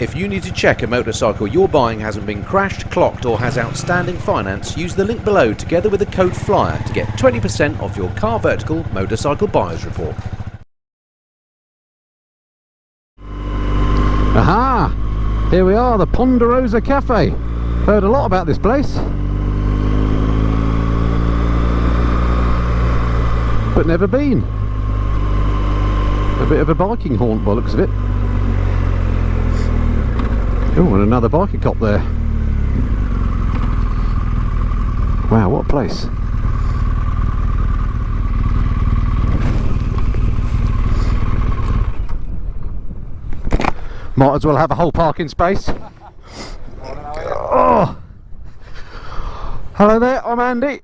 If you need to check a motorcycle you're buying hasn't been crashed, clocked or has outstanding finance, use the link below together with the code FLYER to get 20% off your Car Vertical Motorcycle Buyers Report. Aha! Here we are, the Ponderosa Cafe. Heard a lot about this place, but never been. A bit of a biking haunt by the looks of it. Oh, and another biker cop there. Wow, what a place. Might as well have a whole parking space. Oh. Hello there, I'm Andy.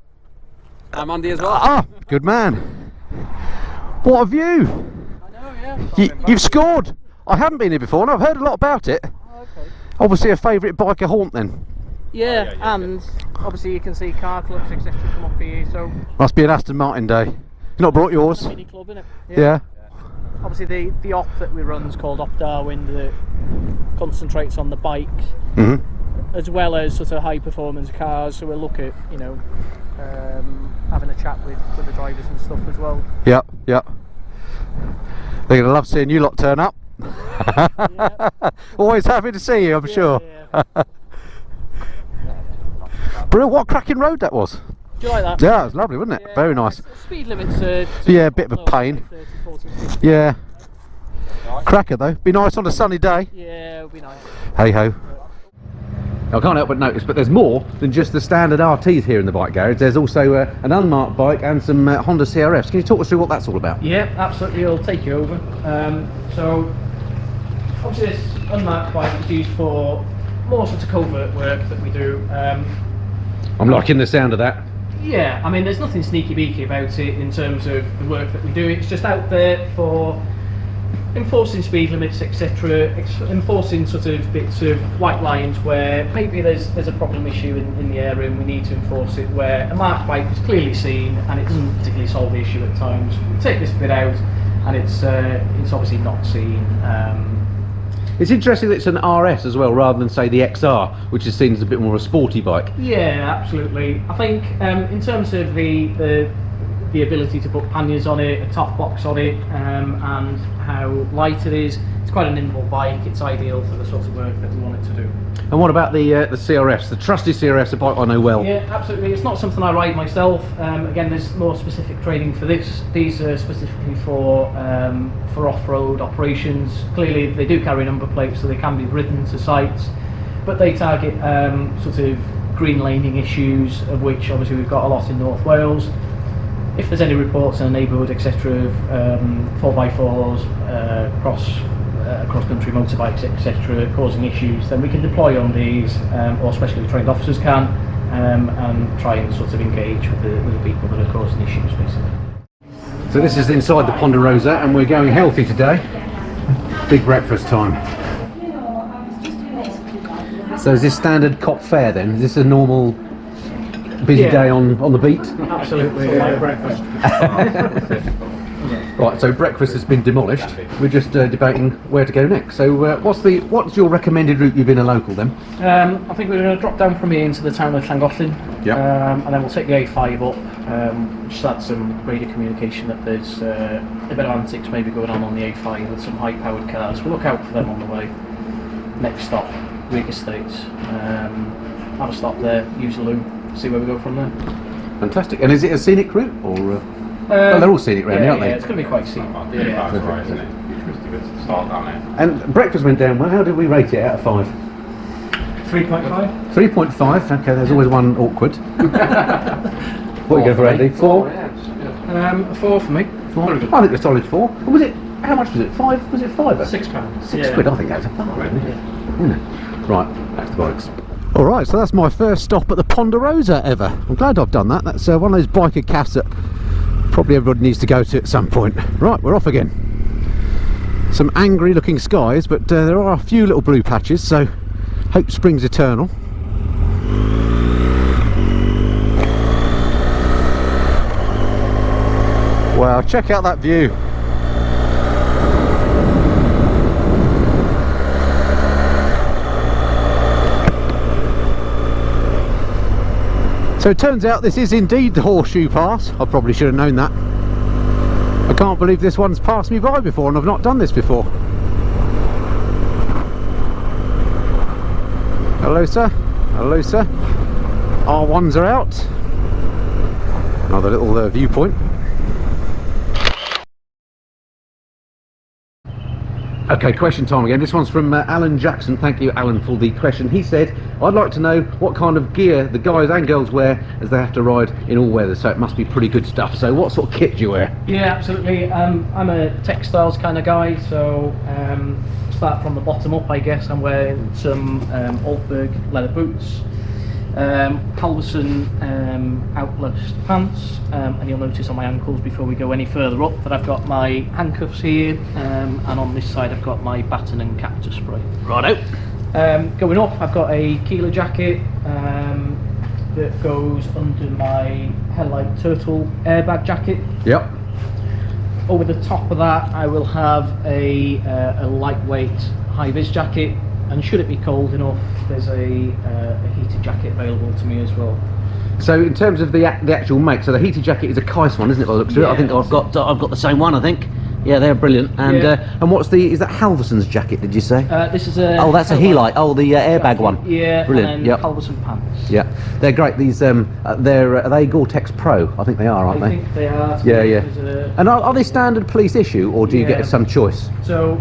I'm Andy as well. Ah, good man. What a view. I know, yeah. You've scored. I haven't been here before and I've heard a lot about it. Oh, okay. Obviously a favourite biker haunt then. Yeah, and obviously you can see car clubs etc. come up here, so... Must be an Aston Martin day. You've not brought yours? Mini club, innit? Yeah. Obviously the op that we run is called Op Darwin, that concentrates on the bikes, as well as sort of high performance cars, so we'll look at, you know, having a chat with the drivers and stuff as well. Yeah, yeah. They're going to love seeing you lot turn up. Yeah. Always happy to see you, I'm sure. Yeah. Brilliant, what a cracking road that was. Do you like that? Yeah, it was lovely, wasn't it? Yeah, very nice. Speed limits Yeah, a bit of a pain. 30, 40, 50. Yeah. Cracker though. Be nice on a sunny day. Yeah, it'll be nice. Hey ho. I can't help but notice, but there's more than just the standard RTs here in the bike garage. There's also an unmarked bike and some Honda CRFs. Can you talk us through what that's all about? Yeah, absolutely. I'll take you over. So, obviously, this unmarked bike is used for more sort of covert work that we do. I'm liking the sound of that. Yeah, I mean, there's nothing sneaky beaky about it in terms of the work that we do. It's just out there for enforcing speed limits, etc., enforcing sort of bits of white lines where maybe there's a problem issue in the area and we need to enforce it, where a marked bike is clearly seen and it doesn't particularly solve the issue at times. We take this bit out and it's obviously not seen. It's interesting that it's an RS as well, rather than say the XR, which is seen as a bit more of a sporty bike. Yeah, absolutely. I think in terms of the ability to put panniers on it, a top box on it, and how light it is, it's quite a nimble bike. It's ideal for the sort of work that we want it to do. And what about the CRFs, the trusty CRFs, a bike I know well? Yeah, absolutely. It's not something I ride myself. Again, there's more specific training for this. These are specifically for off-road operations. Clearly, they do carry number plates, so they can be ridden to sites, but they target sort of green laning issues, of which obviously we've got a lot in North Wales. If there's any reports in the neighbourhood, etc., of 4x4s, cross-country motorbikes, etc., causing issues, then we can deploy on these, or specially trained officers can, and try and sort of engage with the people that are causing issues, basically. So this is inside the Ponderosa, and we're going healthy today. Big breakfast time. So is this standard cop fare then? Is this a normal busy day on the beat? Absolutely. Breakfast. Right, so breakfast has been demolished. We're just debating where to go next. So what's your recommended route? You've been a local then? I think we're going to drop down from here into the town of Llangollen, and then we'll take the A5 up, just add some radio communication that there's a bit of antics maybe going on the A5 with some high powered cars. We'll look out for them on the way. Next stop, Wake Estates. Have a stop there, use the loo, see where we go from there. Fantastic. And is it a scenic route or? Well, they're all scenic round, aren't they? Yeah, it's going to be quite scenic. Yeah, that's right, isn't it? Start down there. And breakfast went down well. How did we rate it out of 5? 3.5. 3.5. Okay, there's always one awkward. What are you going for, Andy? 4? A 4 for me. 4. I think a solid 4. What was it? How much was it? 5? Was it £5? £6. £6. I think that's a bargain, isn't it? Right, back to the bikes. Alright, so that's my first stop at the Ponderosa ever. I'm glad I've done that. That's one of those biker cafes that probably everybody needs to go to at some point. Right, we're off again. Some angry looking skies, but there are a few little blue patches, so hope springs eternal. Wow, check out that view. So it turns out this is indeed the Horseshoe Pass. I probably should have known that. I can't believe this one's passed me by before and I've not done this before. Hello sir, hello sir. R1s are out. Another little viewpoint. Okay, question time again. This one's from Alan Jackson. Thank you, Alan, for the question. He said, I'd like to know what kind of gear the guys and girls wear as they have to ride in all weather, so it must be pretty good stuff. So what sort of kit do you wear? Yeah, absolutely. I'm a textiles kind of guy, so start from the bottom up, I guess. I'm wearing some Altberg leather boots, Calverson outlast pants, and you'll notice on my ankles before we go any further up that I've got my handcuffs here, and on this side I've got my baton and cactus spray. Righto. Going up, I've got a Keeler jacket that goes under my Headlight Turtle airbag jacket. Yep. Over the top of that I will have a lightweight high-vis jacket, and should it be cold enough, there's a heated jacket available to me as well. So in terms of the actual make, so the heated jacket is a Kais one, isn't it? By the looks of it, I think I've got the same one. I think. Yeah, they're brilliant. And and what's is that Halverson's jacket? Did you say? This is a. Oh, that's a Helite. Oh, the airbag one. Yeah, brilliant. And yep. Halverson pants. Yeah, they're great. These are they Gore-Tex Pro? I think they are, aren't they? I think they are. Yeah. And are they standard police issue, or do you get some choice? So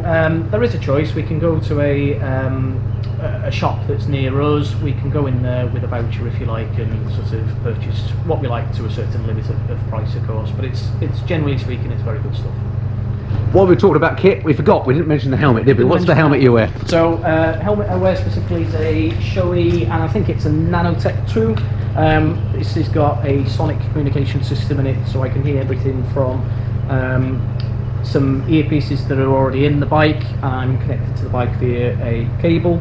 there is a choice. We can go to a shop that's near us. We can go in there with a voucher if you like and sort of purchase what we like to a certain limit of price, of course. But it's generally speaking, it's very good stuff. While we talked about kit, we forgot, we didn't mention the helmet, did we? What's the helmet you wear? So, helmet I wear specifically is a Shoei, and I think it's a Nanotech 2. This has got a sonic communication system in it, so I can hear everything from some earpieces that are already in the bike, and I'm connected to the bike via a cable.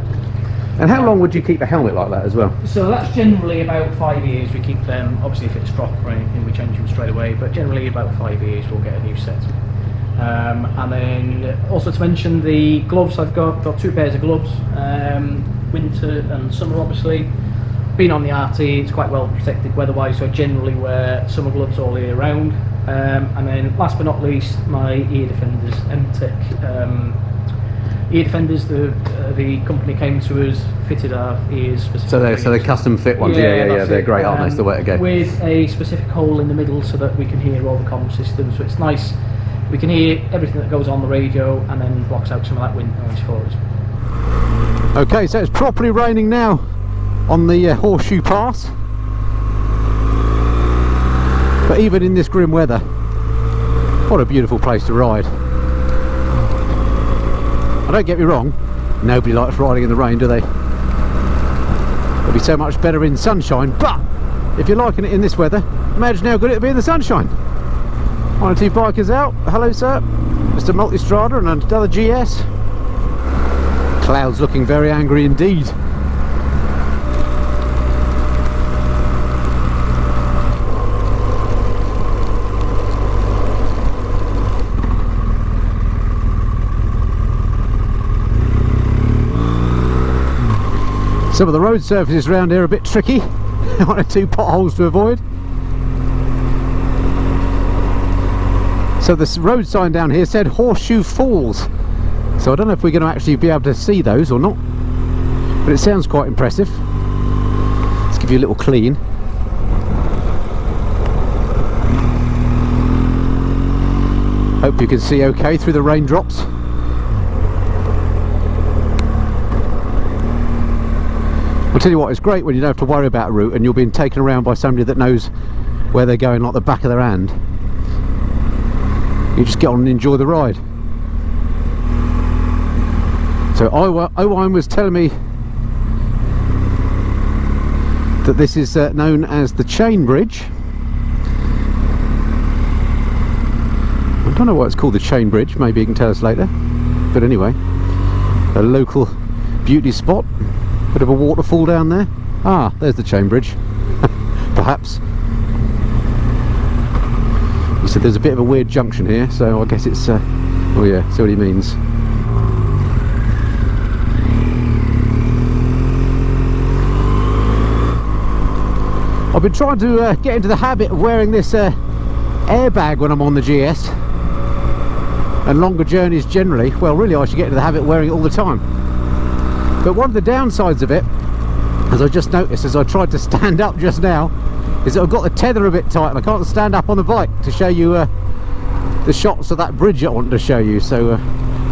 And how long would you keep a helmet like that as well? So that's generally about 5 years. We keep them, obviously if it's dropped or anything, we change them straight away, but generally about 5 years we'll get a new set. And then also to mention the gloves, I've got 2 pairs of gloves, winter and summer obviously. Being on the RT, it's quite well protected weather-wise, so I generally wear summer gloves all year round. And then last but not least, my ear defenders, MTech ear defenders. The company came to us, fitted our ears specifically. So they're custom fit ones. Yeah. They're great, aren't they? It's the way to go. With a specific hole in the middle so that we can hear all the comm systems. So it's nice. We can hear everything that goes on the radio, and then blocks out some of that wind noise for us. Okay, so it's properly raining now on the Horseshoe Pass. But even in this grim weather, what a beautiful place to ride. Don't get me wrong, nobody likes riding in the rain, do they? It'll be so much better in sunshine, but if you're liking it in this weather, imagine how good it'll be in the sunshine. 1 or 2 bikers out. Hello sir, Mr. Multistrada and another GS. Clouds looking very angry indeed. Some of the road surfaces around here are a bit tricky. 1 or 2 potholes to avoid. So this road sign down here said Horseshoe Falls. So I don't know if we're going to actually be able to see those or not. But it sounds quite impressive. Let's give you a little clean. Hope you can see okay through the raindrops. I'll tell you what, it's great when you don't have to worry about a route and you're being taken around by somebody that knows where they're going like the back of their hand. You just get on and enjoy the ride. So Owen was telling me that this is known as the Chain Bridge. I don't know why it's called the Chain Bridge, maybe you can tell us later. But anyway, a local beauty spot. Bit of a waterfall down there. Ah, there's the Chain Bridge. Perhaps. He said there's a bit of a weird junction here, so I guess it's oh yeah, see what he means. I've been trying to get into the habit of wearing this airbag when I'm on the GS and longer journeys generally. Well, really I should get into the habit of wearing it all the time. But one of the downsides of it, as I just noticed as I tried to stand up just now, is that I've got the tether a bit tight and I can't stand up on the bike to show you the shots of that bridge I wanted to show you. So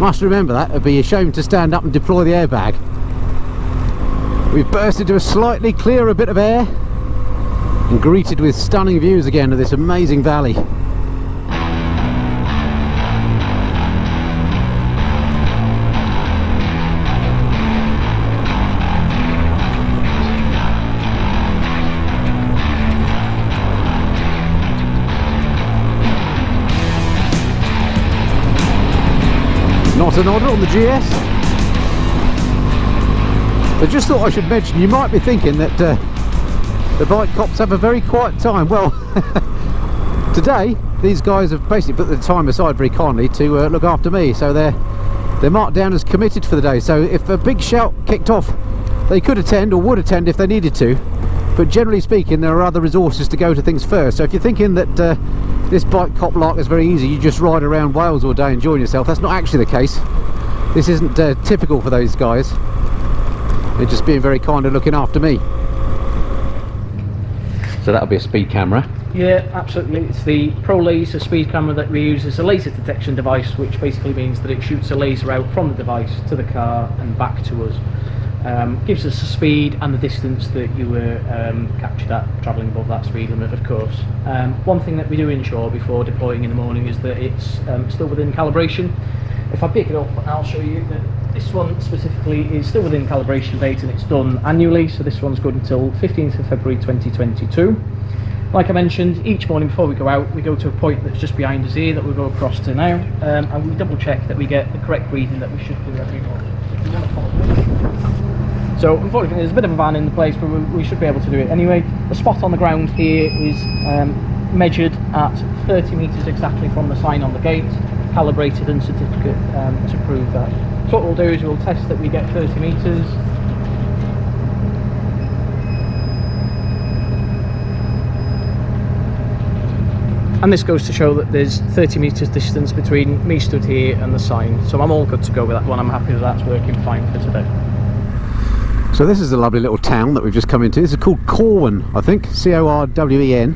must remember that. It'd be a shame to stand up and deploy the airbag. We've burst into a slightly clearer bit of air and greeted with stunning views again of this amazing valley. Not an order on the GS. I just thought I should mention, you might be thinking that the bike cops have a very quiet time. Well, today these guys have basically put the time aside very kindly to look after me, so they're marked down as committed for the day. So if a big shout kicked off, they could attend or would attend if they needed to, but generally speaking there are other resources to go to things first. So if you're thinking that this bike cop lark is very easy, you just ride around Wales all day enjoying yourself, that's not actually the case. This isn't typical for those guys. They're just being very kind and looking after me. So that'll be a speed camera. Yeah, absolutely. It's the Pro Laser speed camera that we use as a laser detection device, which basically means that it shoots a laser out from the device to the car and back to us. Gives us the speed and the distance that you were captured at, travelling above that speed limit, of course. One thing that we do ensure before deploying in the morning is that it's still within calibration. If I pick it up, I'll show you that this one specifically is still within calibration date and it's done annually, so this one's good until 15th of February 2022. Like I mentioned, each morning before we go out, we go to a point that's just behind us here that we'll go across to now, and we double check that we get the correct reading that we should do every morning. If you want to follow this. So unfortunately there's a bit of a van in the place, but we should be able to do it anyway. The spot on the ground here is measured at 30 metres exactly from the sign on the gate, calibrated and certificate to prove that. So what we'll do is we'll test that we get 30 metres. And this goes to show that there's 30 metres distance between me stood here and the sign. So I'm all good to go with that one. I'm happy that that's working fine for today. So this is a lovely little town that we've just come into. This is called Corwen, I think. C-O-R-W-E-N.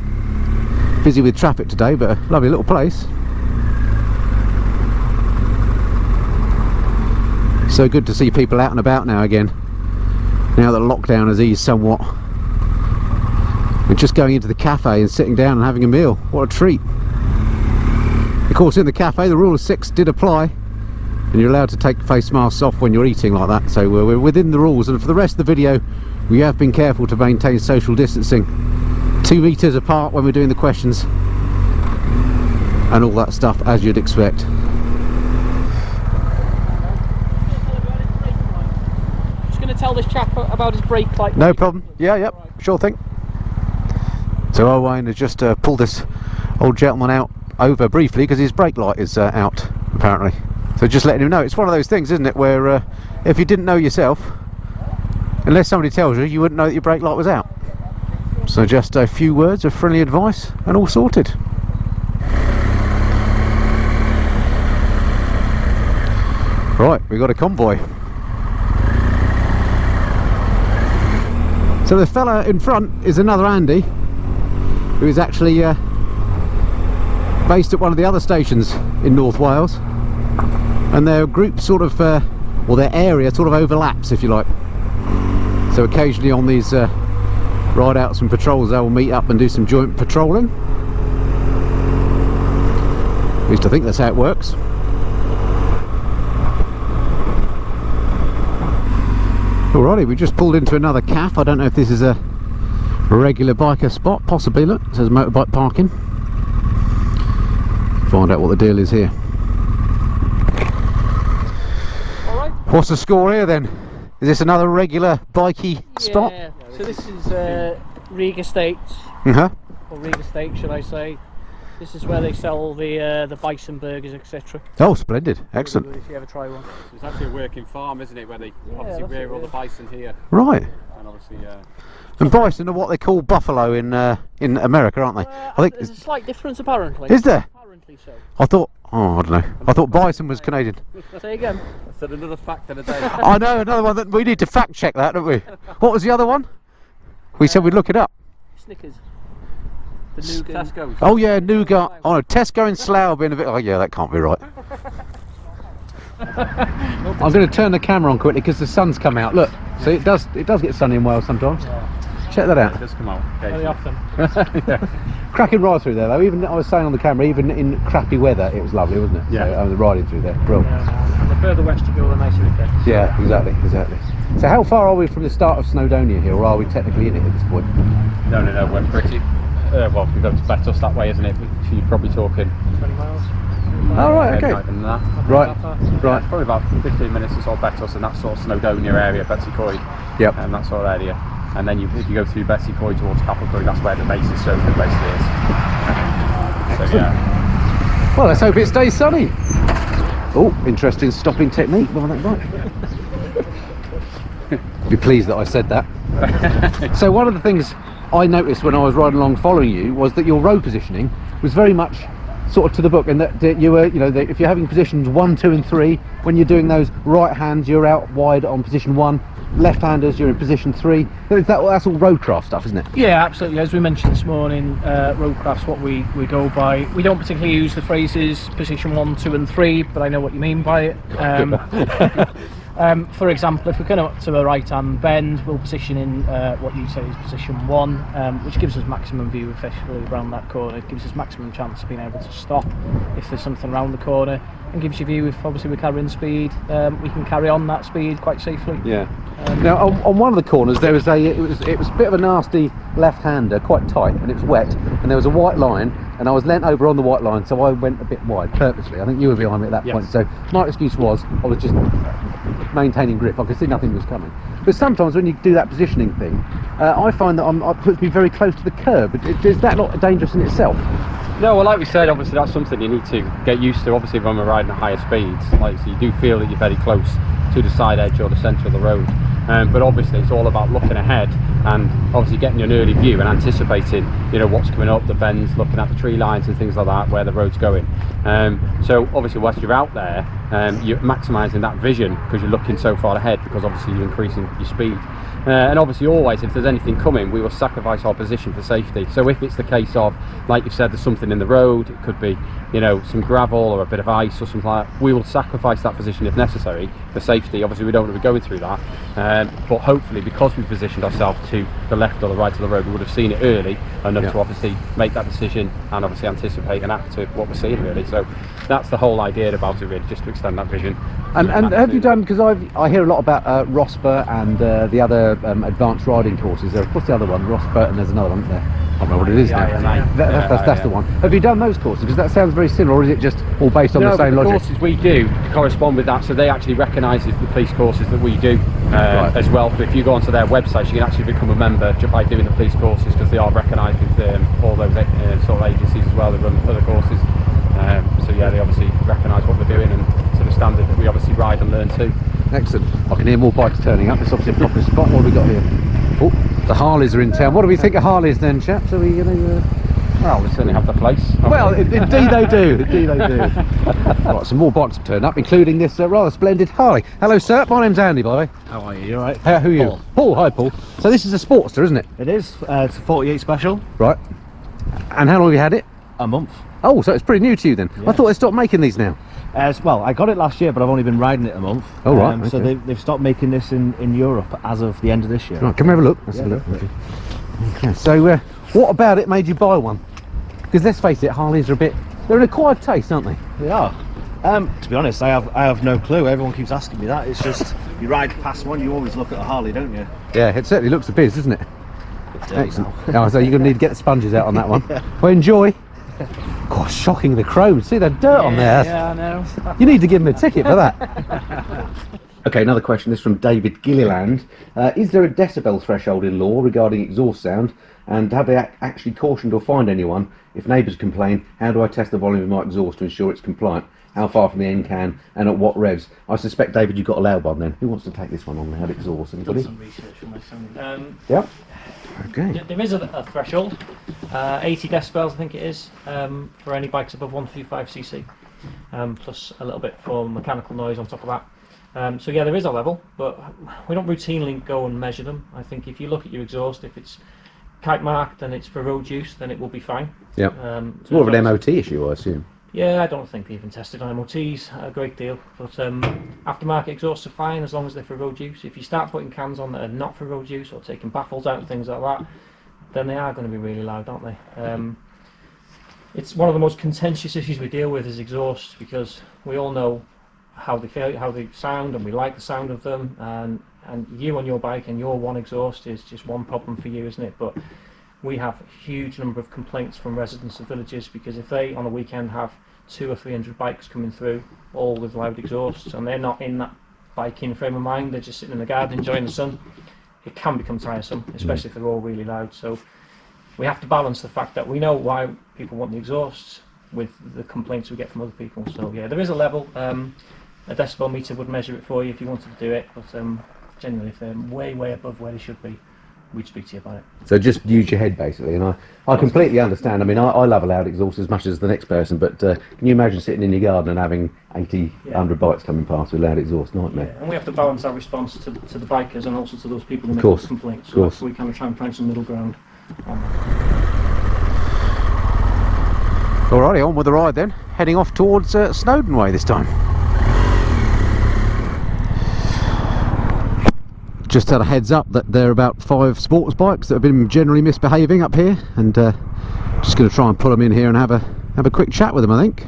Busy with traffic today, but a lovely little place. So good to see people out and about now again, now that lockdown has eased somewhat. We're just going into the cafe and sitting down and having a meal. What a treat. Of course, in the cafe the rule of 6 did apply, and you're allowed to take face masks off when you're eating like that, so we're within the rules. And for the rest of the video we have been careful to maintain social distancing, 2 metres apart when we're doing the questions and all that stuff, as you'd expect. Tell this chap about his brake light. No problem. Yeah, yep, sure thing. So Owain has just pulled this old gentleman out over briefly because his brake light is out apparently. So just letting him know. It's one of those things, isn't it, where if you didn't know yourself, unless somebody tells you, you wouldn't know that your brake light was out. So just a few words of friendly advice and all sorted. Right, we've got a convoy. So the fella in front is another Andy, who is actually based at one of the other stations in North Wales, and their group sort of, or their area sort of overlaps, if you like. So occasionally on these ride outs and patrols they will meet up and do some joint patrolling. At least I think that's how it works. Alrighty, we just pulled into another cafe. I don't know if this is a regular biker spot, possibly. Look, it says motorbike parking. Find out what the deal is here. Alright. What's the score here then? Is this another regular bikey spot? Yeah, so this is Riga Estates, Uh-huh. or Riga Steak should I say. This is where they sell the bison burgers, etc. Oh, splendid. Excellent. If you ever try one. It's actually a working farm, isn't it, where they obviously that's rear it, all the yeah. bison here. Right. And obviously, And bison are what they call buffalo in America, aren't they? I think there's a slight difference apparently. Is there? Apparently so. I thought. Oh, I don't know. I thought bison was Canadian. Say again. I said another fact of the day. I know another one that we need to fact check that, don't we? What was the other one? We said we'd look it up. Snickers. The nougat. Tesco's. Oh yeah, nougat. Oh no, Tesco in Slough being a bit. Oh yeah, that can't be right. I'm going to turn the camera on quickly because the sun's come out. Look, so it does get sunny in Wales sometimes. Yeah. Check that out. It does come out Very often. Cracking right through there though. Even I was saying on the camera, even in crappy weather, it was lovely, wasn't it? Yeah. So, I was riding through there. Brilliant. Yeah, and the further west you go, the nicer it gets. Yeah, exactly. So how far are we from the start of Snowdonia here, or are we technically in it at this point? No, we're pretty. Well, we go to Betos that way, isn't it? So you're probably talking 20 miles. Oh right, maybe okay. not even that. Right. Yeah, probably about 15 minutes or so Betos and that sort of Snowdonia area, Betsy Coy. Yep. And that sort of area. And then if you go through Betsy Coy towards Capelcoy, that's where the base is, so the base is. So yeah. Well, let's hope it stays sunny. Oh, interesting stopping technique. Well, that right. Be pleased that I said that. So one of the things I noticed when I was riding along following you was that your road positioning was very much sort of to the book, and that you were, you know, if you're having positions 1, 2 and 3, when you're doing those right hands, you're out wide on position 1, left-handers you're in position 3. That's all roadcraft stuff, isn't it? Yeah, absolutely. As we mentioned this morning, roadcraft's what we go by. We don't particularly use the phrases position 1, 2 and 3, but I know what you mean by it. For example, if we're coming up to a right-hand bend, we'll position in what you say is position 1, which gives us maximum view effectively around that corner. It gives us maximum chance of being able to stop if there's something around the corner, and gives you view if obviously we're carrying speed, we can carry on that speed quite safely. Yeah. Now on one of the corners there was it was a bit of a nasty left-hander, quite tight, and it was wet, and there was a white line, and I was leant over on the white line, so I went a bit wide purposely. I think you were behind me at that point, so my excuse was I was just maintaining grip. I could see nothing was coming. But sometimes when you do that positioning thing, I find that it puts me very close to the curb. Is that not dangerous in itself? No, well, like we said, obviously that's something you need to get used to. Obviously, when we're riding at higher speeds, like, so you do feel that you're very close to the side edge or the centre of the road. But obviously, it's all about looking ahead and obviously getting an early view and anticipating, you know, what's coming up, the bends, looking at the tree lines and things like that, where the road's going. So obviously, whilst you're out there, you're maximising that vision because you're looking so far ahead, because obviously you're increasing your speed. And obviously always, if there's anything coming, we will sacrifice our position for safety. So if it's the case of, like you said, there's something in the road, it could be, you know, some gravel or a bit of ice or something like that, we will sacrifice that position if necessary for safety. Obviously we don't want to be going through that, but hopefully because we positioned ourselves to the left or the right of the road, we would have seen it early enough to obviously make that decision and obviously anticipate and act to what we're seeing really. So that's the whole idea about it really, just to extend that vision. And have you done, because I hear a lot about ROSPA and the other advanced riding courses. What's the other one? ROSPA, and there's another one there. I don't know what it is now. That's the one. Have you done those courses? Because that sounds very similar, or is it just all based on the same logic? The courses we do correspond with that, so they actually recognise the police courses that we do as well. But if you go onto their website, you can actually become a member just by doing the police courses, because they are recognised with all those sort of agencies as well that run other courses. So yeah, they obviously recognise what we're doing and to the standard that we obviously ride and learn too. Excellent. I can hear more bikes turning up. It's obviously a proper spot. What have we got here? Oh, the Harleys are in town. What do we think of Harleys then, chaps? Are we going to... Well, we certainly have the place. Well, indeed they do. Indeed they do. Right, some more bikes have turned up, including this rather splendid Harley. Hello, sir. My name's Andy, by the way. How are you? You alright? Who are you? Paul. Hi, Paul. So this is a Sportster, isn't it? It is. It's a 48 special. Right. And how long have you had it? A month. Oh, so it's pretty new to you then. Yeah. I thought they stopped making these now. Well, I got it last year, but I've only been riding it a month. Oh, right. So okay. they've stopped making this in Europe as of the end of this year. Right, come have a look. Let's have a look. Okay. So, what about it made you buy one? Because let's face it, Harleys are they're an acquired taste, aren't they? They are. To be honest, I have no clue. Everyone keeps asking me that. It's just, you ride past one, you always look at a Harley, don't you? Yeah, it certainly looks a biz, doesn't it? Excellent. Oh, so you're going to need to get the sponges out on that one. Well, enjoy. God, shocking, the chrome. See the dirt on there. Yeah, I know. You need to give him a ticket for that. Okay, another question. This is from David Gilliland. Is there a decibel threshold in law regarding exhaust sound? And have they actually cautioned or fined anyone? If neighbours complain, how do I test the volume of my exhaust to ensure it's compliant? How far from the end can and at what revs? I suspect, David, you've got a loud one then. Who wants to take this one on loud exhaust? Anybody? Done some research on this. Yeah. Okay. There is a threshold, 80 decibels I think it is, for any bikes above 125cc, plus a little bit for mechanical noise on top of that. So yeah, there is a level, but we don't routinely go and measure them. I think if you look at your exhaust, if it's kite marked and it's for road use, then it will be fine. Yeah. It's more of an MOT issue, I assume. Yeah, I don't think they've even tested on MOTs a great deal, but aftermarket exhausts are fine as long as they're for road use. If you start putting cans on that are not for road use or taking baffles out and things like that, then they are going to be really loud, aren't they? It's one of the most contentious issues we deal with is exhausts, because we all know how they feel, how they sound, and we like the sound of them, and you on your bike and your one exhaust is just one problem for you, isn't it? But we have a huge number of complaints from residents of villages, because if they on a weekend have 200 or 300 bikes coming through, all with loud exhausts, and they're not in that biking frame of mind, they're just sitting in the garden enjoying the sun, it can become tiresome, especially if they're all really loud. So we have to balance the fact that we know why people want the exhausts with the complaints we get from other people. So yeah, there is a level. A decibel meter would measure it for you if you wanted to do it, but generally if they're way above where they should be, we'd speak to you about it. So just use your head basically, and I completely understand. I mean, I love a loud exhaust as much as the next person, but can you imagine sitting in your garden and having 80, 100 bikes coming past with loud exhaust? Nightmare. Yeah, and we have to balance our response to the bikers and also to those people who make course, complaints. So we kind of try and find some middle ground on that. Alrighty, on with the ride then. Heading off towards Snowdon Way this time. Just had a heads up that there are about 5 sports bikes that have been generally misbehaving up here, and just going to try and put them in here and have a quick chat with them, I think.